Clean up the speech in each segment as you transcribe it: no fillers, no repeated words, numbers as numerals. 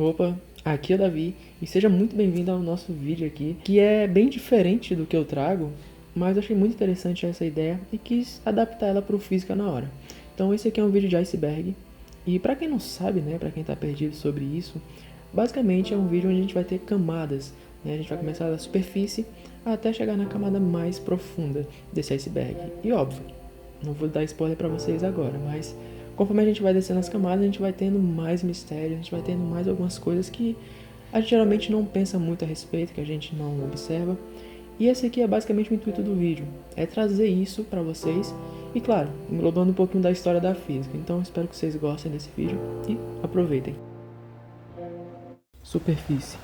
Opa, aqui é o Davi e seja muito bem-vindo ao nosso vídeo aqui, que é bem diferente do que eu trago, mas eu achei muito interessante essa ideia e quis adaptar ela para o física na hora. Então esse aqui é um vídeo de iceberg e para quem não sabe, né, para quem está perdido sobre isso, basicamente é um vídeo onde a gente vai ter camadas, né? A gente vai começar da superfície até chegar na camada mais profunda desse iceberg. E óbvio, não vou dar spoiler para vocês agora, mas conforme a gente vai descendo as camadas, a gente vai tendo mais mistério, a gente vai tendo mais algumas coisas que a gente geralmente não pensa muito a respeito, que a gente não observa. E esse aqui é basicamente o intuito do vídeo, é trazer isso para vocês e, claro, englobando um pouquinho da história da física. Então espero que vocês gostem desse vídeo e aproveitem. Superfície.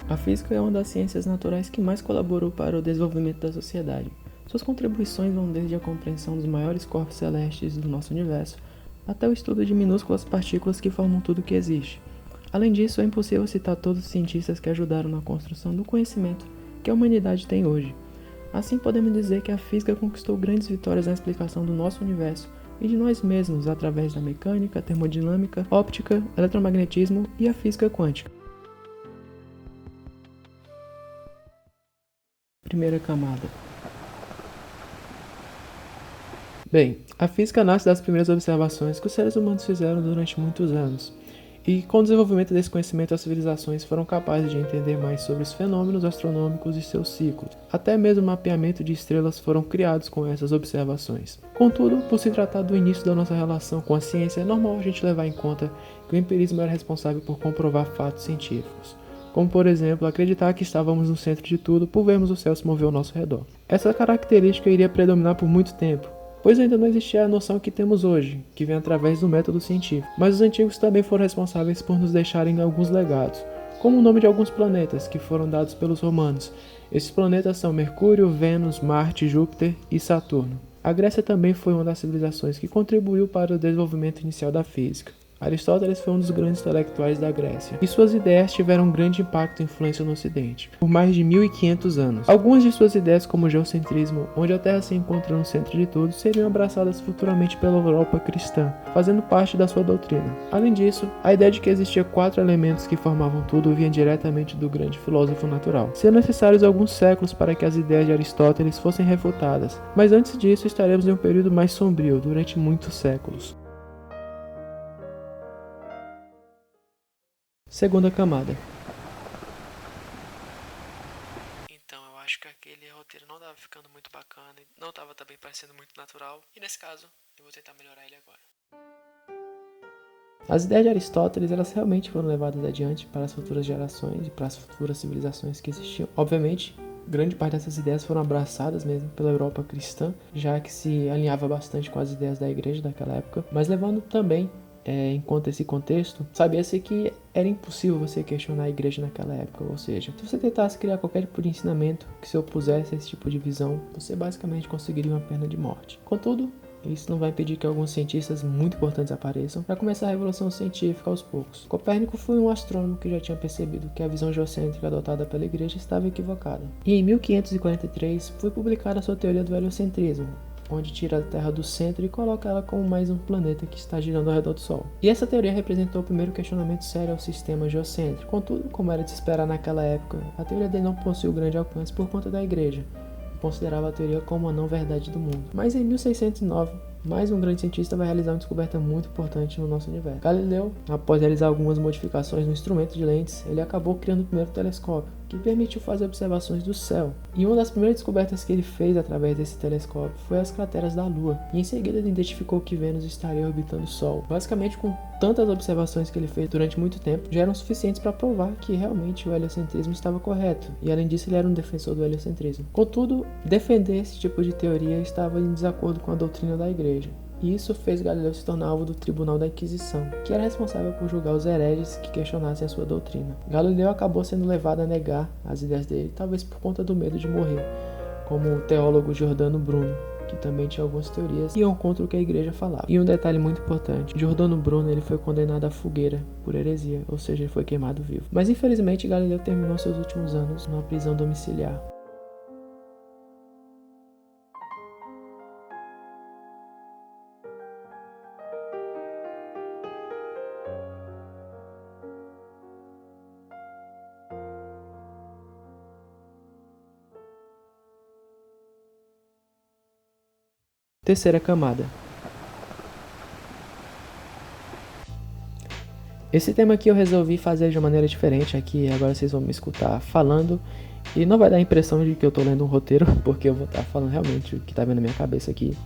A física é uma das ciências naturais que mais colaborou para o desenvolvimento da sociedade. Suas contribuições vão desde a compreensão dos maiores corpos celestes do nosso universo até o estudo de minúsculas partículas que formam tudo o que existe. Além disso, é impossível citar todos os cientistas que ajudaram na construção do conhecimento que a humanidade tem hoje. Assim, podemos dizer que a física conquistou grandes vitórias na explicação do nosso universo e de nós mesmos através da mecânica, termodinâmica, óptica, eletromagnetismo e a física quântica. Primeira camada. Bem, a física nasce das primeiras observações que os seres humanos fizeram durante muitos anos. E com o desenvolvimento desse conhecimento, as civilizações foram capazes de entender mais sobre os fenômenos astronômicos e seus ciclos. Até mesmo o mapeamento de estrelas foram criados com essas observações. Contudo, por se tratar do início da nossa relação com a ciência, é normal a gente levar em conta que o empirismo era responsável por comprovar fatos científicos. Como, por exemplo, acreditar que estávamos no centro de tudo por vermos o céu se mover ao nosso redor. Essa característica iria predominar por muito tempo, pois ainda não existia a noção que temos hoje, que vem através do método científico. Mas os antigos também foram responsáveis por nos deixarem alguns legados, como o nome de alguns planetas que foram dados pelos romanos. Esses planetas são Mercúrio, Vênus, Marte, Júpiter e Saturno. A Grécia também foi uma das civilizações que contribuiu para o desenvolvimento inicial da física. Aristóteles foi um dos grandes intelectuais da Grécia, e suas ideias tiveram um grande impacto e influência no Ocidente, por mais de 1500 anos. Algumas de suas ideias, como o geocentrismo, onde a Terra se encontra no centro de tudo, seriam abraçadas futuramente pela Europa cristã, fazendo parte da sua doutrina. Além disso, a ideia de que existia 4 elementos que formavam tudo vinha diretamente do grande filósofo natural. Seriam necessários alguns séculos para que as ideias de Aristóteles fossem refutadas, mas antes disso estaremos em um período mais sombrio, durante muitos séculos. Segunda camada. Então, eu acho que aquele roteiro não tava ficando muito bacana, não tava também parecendo muito natural, e nesse caso, eu vou tentar melhorar ele agora. As ideias de Aristóteles, elas realmente foram levadas adiante para as futuras gerações e para as futuras civilizações que existiam. Obviamente, grande parte dessas ideias foram abraçadas mesmo pela Europa cristã, já que se alinhava bastante com as ideias da igreja daquela época, mas levando também em conta esse contexto, sabia-se que era impossível você questionar a igreja naquela época, ou seja, se você tentasse criar qualquer tipo de ensinamento que se opusesse a esse tipo de visão, você basicamente conseguiria uma pena de morte. Contudo, isso não vai impedir que alguns cientistas muito importantes apareçam para começar a revolução científica aos poucos. Copérnico foi um astrônomo que já tinha percebido que a visão geocêntrica adotada pela igreja estava equivocada. E em 1543 foi publicada a sua teoria do heliocentrismo, onde tira a Terra do centro e coloca ela como mais um planeta que está girando ao redor do Sol. E essa teoria representou o primeiro questionamento sério ao sistema geocêntrico. Contudo, como era de se esperar naquela época, a teoria dele não possuiu grande alcance por conta da igreja, que considerava a teoria como a não-verdade do mundo. Mas em 1609, mais um grande cientista vai realizar uma descoberta muito importante no nosso universo. Galileu, após realizar algumas modificações no instrumento de lentes, ele acabou criando o primeiro telescópio, que permitiu fazer observações do céu. E uma das primeiras descobertas que ele fez através desse telescópio foi as crateras da Lua. E em seguida ele identificou que Vênus estaria orbitando o Sol. Basicamente, com tantas observações que ele fez durante muito tempo, já eram suficientes para provar que realmente o heliocentrismo estava correto. E além disso, ele era um defensor do heliocentrismo. Contudo, defender esse tipo de teoria estava em desacordo com a doutrina da igreja. E isso fez Galileu se tornar alvo do Tribunal da Inquisição, que era responsável por julgar os hereges que questionassem a sua doutrina. Galileu acabou sendo levado a negar as ideias dele, talvez por conta do medo de morrer, como o teólogo Giordano Bruno, que também tinha algumas teorias que iam contra o que a igreja falava. E um detalhe muito importante, Giordano Bruno ele foi condenado à fogueira por heresia, ou seja, ele foi queimado vivo. Mas infelizmente Galileu terminou seus últimos anos numa prisão domiciliar. Terceira camada. Esse tema aqui eu resolvi fazer de uma maneira diferente, aqui agora vocês vão me escutar falando e não vai dar a impressão de que eu tô lendo um roteiro, porque eu vou estar falando realmente o que tá vendo na minha cabeça aqui.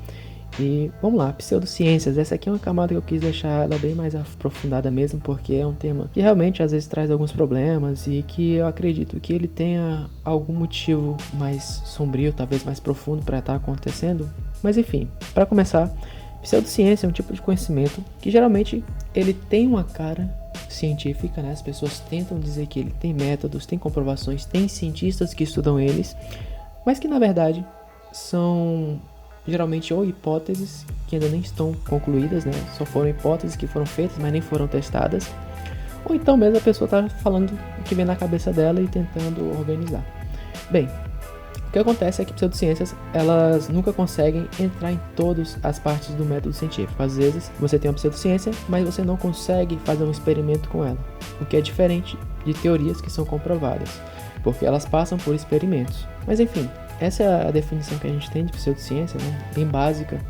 E vamos lá, pseudociências, essa aqui é uma camada que eu quis deixar ela bem mais aprofundada mesmo, porque é um tema que realmente às vezes traz alguns problemas e que eu acredito que ele tenha algum motivo mais sombrio, talvez mais profundo para estar acontecendo. Mas enfim, para começar, pseudociência é um tipo de conhecimento que geralmente ele tem uma cara científica, né? As pessoas tentam dizer que ele tem métodos, tem comprovações, tem cientistas que estudam eles, mas que na verdade são geralmente ou hipóteses que ainda nem estão concluídas, né? Só foram hipóteses que foram feitas, mas nem foram testadas, ou então mesmo a pessoa está falando o que vem na cabeça dela e tentando organizar. Bem, o que acontece é que pseudociências, elas nunca conseguem entrar em todas as partes do método científico. Às vezes, você tem uma pseudociência, mas você não consegue fazer um experimento com ela, o que é diferente de teorias que são comprovadas, porque elas passam por experimentos. Mas enfim, essa é a definição que a gente tem de pseudociência, né? Bem básica.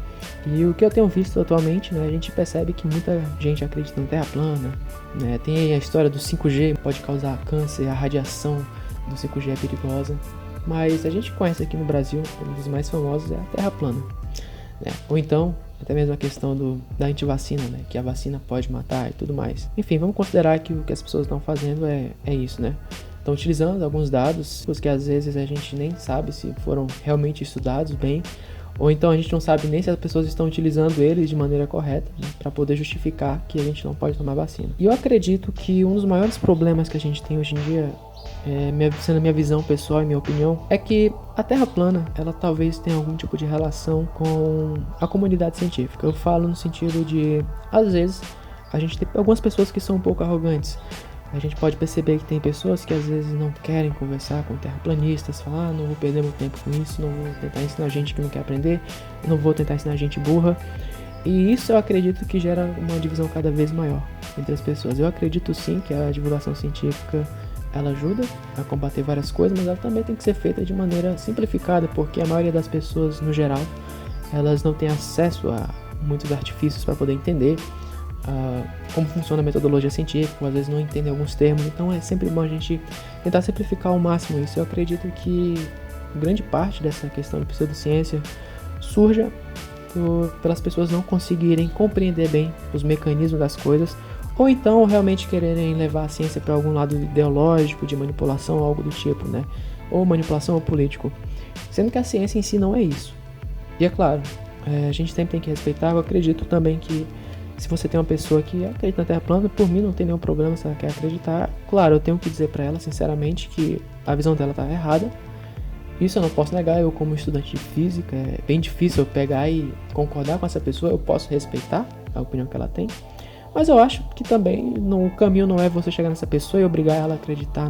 E o que eu tenho visto atualmente, né, a gente percebe que muita gente acredita na Terra plana, né? Tem a história do 5G, pode causar câncer, a radiação do 5G é perigosa. Mas a gente conhece aqui no Brasil, um dos mais famosos é a Terra plana, né? Ou então, até mesmo a questão da antivacina, né? Que a vacina pode matar e tudo mais. Enfim, vamos considerar que o que as pessoas estão fazendo é isso, né? Estão utilizando alguns dados, que às vezes a gente nem sabe se foram realmente estudados bem, ou então a gente não sabe nem se as pessoas estão utilizando eles de maneira correta, né, para poder justificar que a gente não pode tomar vacina. E eu acredito que um dos maiores problemas que a gente tem hoje em dia, sendo a minha visão pessoal e minha opinião, é que a Terra plana, ela talvez tenha algum tipo de relação com a comunidade científica. Eu falo no sentido de, às vezes, a gente tem algumas pessoas que são um pouco arrogantes. A gente pode perceber que tem pessoas que às vezes não querem conversar com terraplanistas, falar, não vou perder meu tempo com isso, não vou tentar ensinar gente que não quer aprender, não vou tentar ensinar gente burra. E isso eu acredito que gera uma divisão cada vez maior entre as pessoas. Eu acredito sim que a divulgação científica, ela ajuda a combater várias coisas, mas ela também tem que ser feita de maneira simplificada, porque a maioria das pessoas, no geral, elas não têm acesso a muitos artifícios para poder entender como funciona a metodologia científica, às vezes não entendem alguns termos, então é sempre bom a gente tentar simplificar ao máximo isso. Eu acredito que grande parte dessa questão de pseudociência surja pelas pessoas não conseguirem compreender bem os mecanismos das coisas, ou então realmente quererem levar a ciência para algum lado ideológico, de manipulação, algo do tipo, né? Ou manipulação ou político, sendo que a ciência em si não é isso. E é claro, a gente sempre tem que respeitar. Eu acredito também que se você tem uma pessoa que acredita na Terra plana, por mim não tem nenhum problema se ela quer acreditar. Claro, eu tenho que dizer para ela, sinceramente, que a visão dela tá errada. Isso eu não posso negar. Eu, como estudante de física, é bem difícil eu pegar e concordar com essa pessoa. Eu posso respeitar a opinião que ela tem, mas eu acho que também o caminho não é você chegar nessa pessoa e obrigar ela a acreditar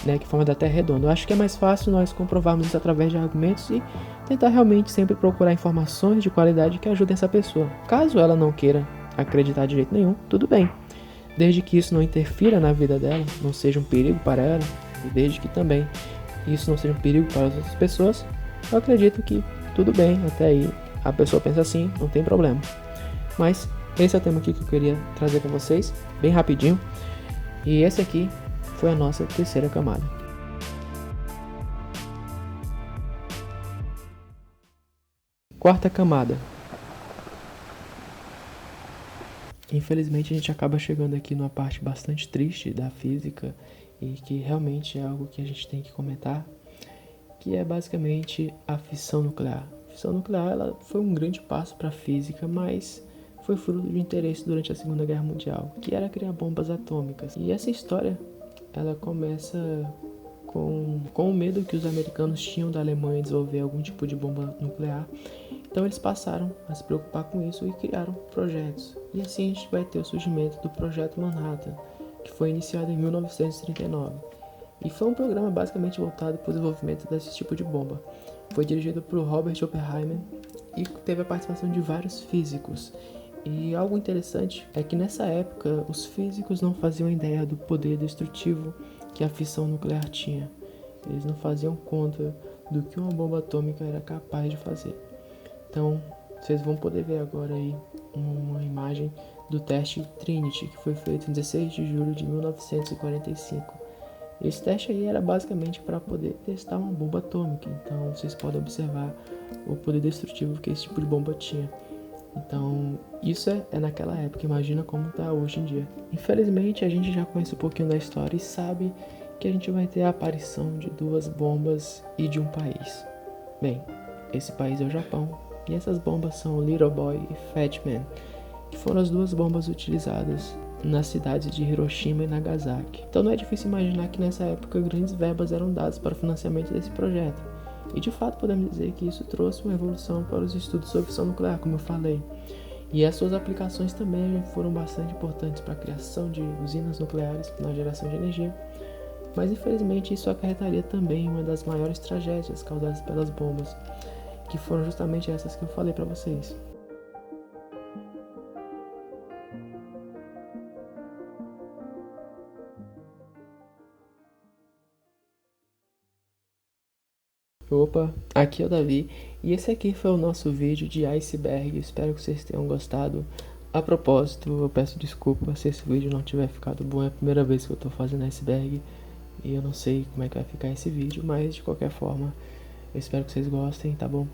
que a forma da Terra é redonda. Eu acho que é mais fácil nós comprovarmos isso através de argumentos e tentar realmente sempre procurar informações de qualidade que ajudem essa pessoa. Caso ela não queira acreditar de jeito nenhum, tudo bem, desde que isso não interfira na vida dela, não seja um perigo para ela, e desde que também isso não seja um perigo para as outras pessoas, eu acredito que tudo bem. Até aí a pessoa pensa assim, não tem problema. Mas esse é o tema aqui que eu queria trazer com vocês, bem rapidinho, e esse aqui foi a nossa terceira camada. Quarta camada. Infelizmente a gente acaba chegando aqui numa parte bastante triste da física e que realmente é algo que a gente tem que comentar, que é basicamente a fissão nuclear. A fissão nuclear, ela foi um grande passo para a física, mas foi fruto de interesse durante a Segunda Guerra Mundial, que era criar bombas atômicas. E essa história, ela começa com o medo que os americanos tinham da Alemanha desenvolver algum tipo de bomba nuclear. Então eles passaram a se preocupar com isso e criaram projetos. E assim a gente vai ter o surgimento do Projeto Manhattan, que foi iniciado em 1939. E foi um programa basicamente voltado para o desenvolvimento desse tipo de bomba. Foi dirigido por Robert Oppenheimer e teve a participação de vários físicos. E algo interessante é que nessa época os físicos não faziam ideia do poder destrutivo que a fissão nuclear tinha. Eles não faziam conta do que uma bomba atômica era capaz de fazer. Então, Vocês vão poder ver agora aí uma imagem do teste Trinity, que foi feito em 16 de julho de 1945. Esse teste aí era basicamente para poder testar uma bomba atômica, então vocês podem observar o poder destrutivo que esse tipo de bomba tinha. Então, isso é naquela época, imagina como está hoje em dia. Infelizmente, a gente já conhece um pouquinho da história e sabe que a gente vai ter a aparição de 2 bombas e de um país. Bem, esse país é o Japão, e essas bombas são Little Boy e Fat Man, que foram as 2 bombas utilizadas nas cidades de Hiroshima e Nagasaki. Então não é difícil imaginar que nessa época grandes verbas eram dadas para o financiamento desse projeto. E de fato podemos dizer que isso trouxe uma evolução para os estudos sobre fissão nuclear, como eu falei. E as suas aplicações também foram bastante importantes para a criação de usinas nucleares na geração de energia. Mas infelizmente isso acarretaria também uma das maiores tragédias causadas pelas bombas, que foram justamente essas que eu falei para vocês. Opa, aqui é o Davi e esse aqui foi o nosso vídeo de iceberg. Espero que vocês tenham gostado. A propósito, eu peço desculpa se esse vídeo não tiver ficado bom. É a primeira vez que eu tô fazendo iceberg e eu não sei como é que vai ficar esse vídeo, mas de qualquer forma eu espero que vocês gostem, tá bom?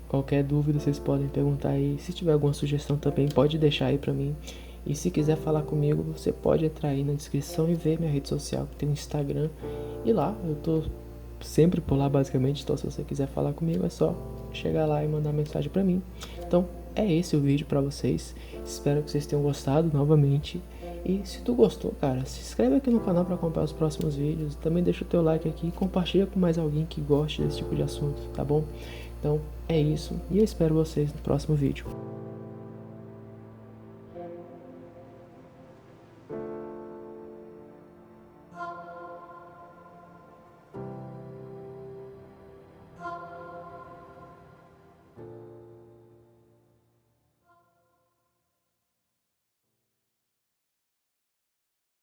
Qualquer dúvida vocês podem perguntar aí. Se tiver alguma sugestão também pode deixar aí pra mim. E se quiser falar comigo, você pode entrar aí na descrição e ver minha rede social, que tem um Instagram. E lá eu tô sempre por lá basicamente, então se você quiser falar comigo é só chegar lá e mandar mensagem pra mim. Então é esse o vídeo pra vocês, espero que vocês tenham gostado novamente. E se tu gostou, cara, se inscreve aqui no canal pra acompanhar os próximos vídeos. Também deixa o teu like aqui e compartilha com mais alguém que goste desse tipo de assunto, tá bom? Então é isso e eu espero vocês no próximo vídeo.